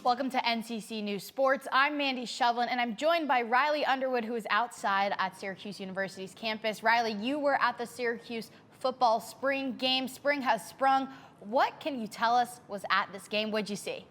Welcome to NCC News Sports. I'm Mandy Shovlin, and I'm joined by Riley Underwood, who is outside at Syracuse University's campus. Riley, you were at the Syracuse football spring game. Spring has sprung. What can you tell us was at this game? What'd you see?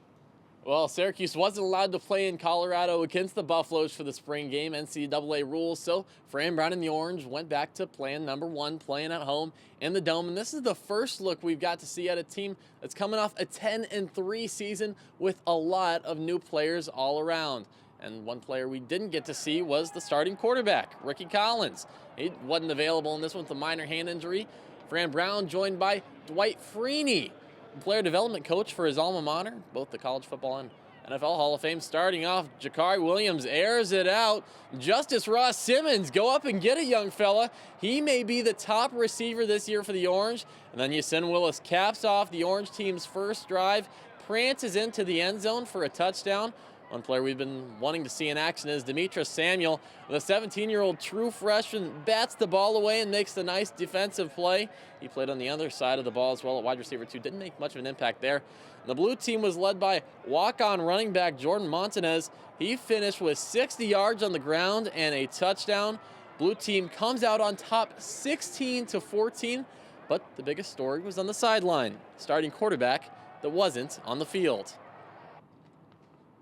Well, Syracuse wasn't allowed to play in Colorado against the Buffaloes for the spring game, NCAA rules, so Fran Brown and the Orange went back to plan number one, playing at home in the Dome. And this is the first look we've got to see at a team that's coming off a 10-3 season with a lot of new players all around. And one player we didn't get to see was the starting quarterback, Ricky Collins. He wasn't available in this one with a minor hand injury. Fran Brown joined by Dwight Freeney, player development coach for his alma mater, both the college football and NFL Hall of Fame. Starting off, Jakari Williams airs it out. Justice Ross Simmons, go up and get a young fella. He may be the top receiver this year for the Orange. And then Yasin Willis caps off the Orange team's first drive, prances into the end zone for a touchdown. One player we've been wanting to see in action is Demetrius Samuel. The 17-year-old true freshman bats the ball away and makes the nice defensive play. He played on the other side of the ball as well at wide receiver too. Didn't make much of an impact there. The blue team was led by walk-on running back Jordan Montanez. He finished with 60 yards on the ground and a touchdown. Blue team comes out on top 16-14, but the biggest story was on the sideline. Starting quarterback that wasn't on the field.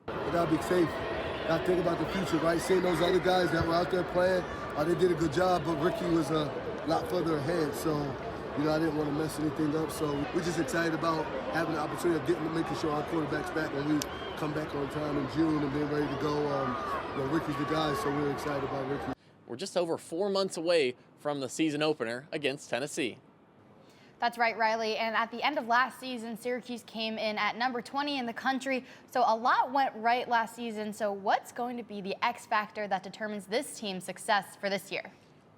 I gotta be safe. Gotta think about the future, right? Seeing those other guys that were out there playing, they did a good job, but Ricky was a lot further ahead. So, I didn't want to mess anything up. So we're just excited about having the opportunity of making sure our quarterback's back when we come back on time in June and being ready to go. Ricky's the guy, so we're excited about Ricky. We're just over 4 months away from the season opener against Tennessee. That's right, Riley. And at the end of last season, Syracuse came in at number 20 in the country. So a lot went right last season. So what's going to be the X factor that determines this team's success for this year?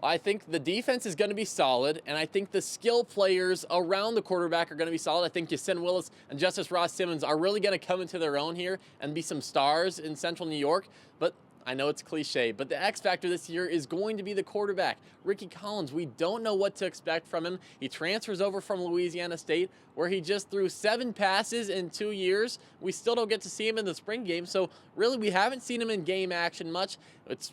I think the defense is going to be solid, and I think the skill players around the quarterback are going to be solid. I think Yasin Willis and Justice Ross Simmons are really going to come into their own here and be some stars in Central New York. But I know it's cliche, but the X factor this year is going to be the quarterback, Ricky Collins. We don't know what to expect from him. He transfers over from Louisiana State, where he just threw 7 passes in 2 years. We still don't get to see him in the spring game, so really we haven't seen him in game action much.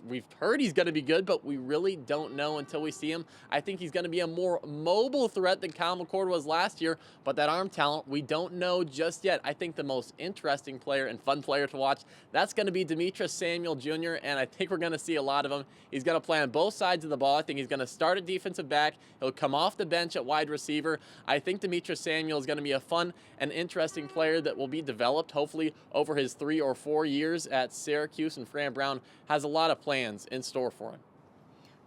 We've heard he's going to be good, but we really don't know until we see him. I think he's going to be a more mobile threat than Kyle McCord was last year, but that arm talent, we don't know just yet. I think the most interesting player and fun player to watch, that's going to be Demetrius Samuel Jr., and I think we're going to see a lot of him. He's going to play on both sides of the ball. I think he's going to start at defensive back. He'll come off the bench at wide receiver. I think Demetrius Samuel is going to be a fun and interesting player that will be developed hopefully over his 3 or 4 years at Syracuse, and Fran Brown has a lot of plans in store for him.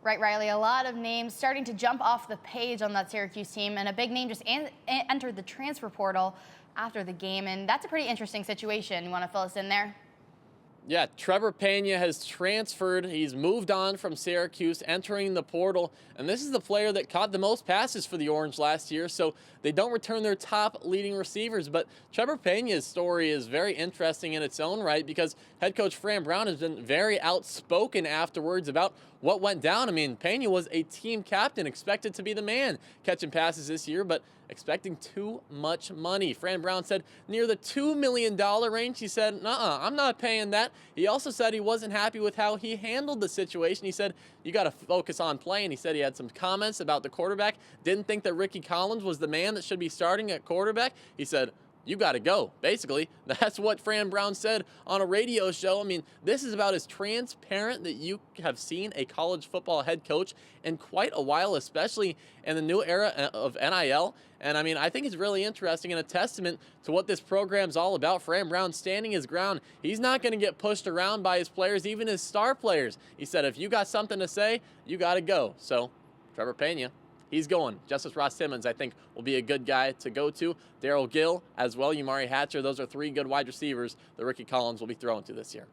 Right, Riley, a lot of names starting to jump off the page on that Syracuse team, and a big name just entered the transfer portal after the game, and that's a pretty interesting situation. You want to fill us in there? Yeah, Trevor Pena has transferred. He's moved on from Syracuse, entering the portal. And this is the player that caught the most passes for the Orange last year, so they don't return their top leading receivers. But Trevor Pena's story is very interesting in its own right, because head coach Fran Brown has been very outspoken afterwards about what went down. I mean, Pena was a team captain, expected to be the man catching passes this year, but expecting too much money. Fran Brown said near the $2 million range. He said, "Nuh-uh, I'm not paying that." He also said he wasn't happy with how he handled the situation. He said, "You got to focus on playing." He said he had some comments about the quarterback. Didn't think that Ricky Collins was the man that should be starting at quarterback. He said, "You got to go." Basically, that's what Fran Brown said on a radio show. I mean, this is about as transparent that you have seen a college football head coach in quite a while, especially in the new era of NIL. And I mean, I think it's really interesting and a testament to what this program's all about. Fran Brown standing his ground. He's not going to get pushed around by his players, even his star players. He said, if you got something to say, you got to go. So, Trevor Pena, he's going. Justice Ross Simmons, I think, will be a good guy to go to. Darrell Gill as well, Umari Hatcher. Those are 3 good wide receivers that Ricky Collins will be throwing to this year.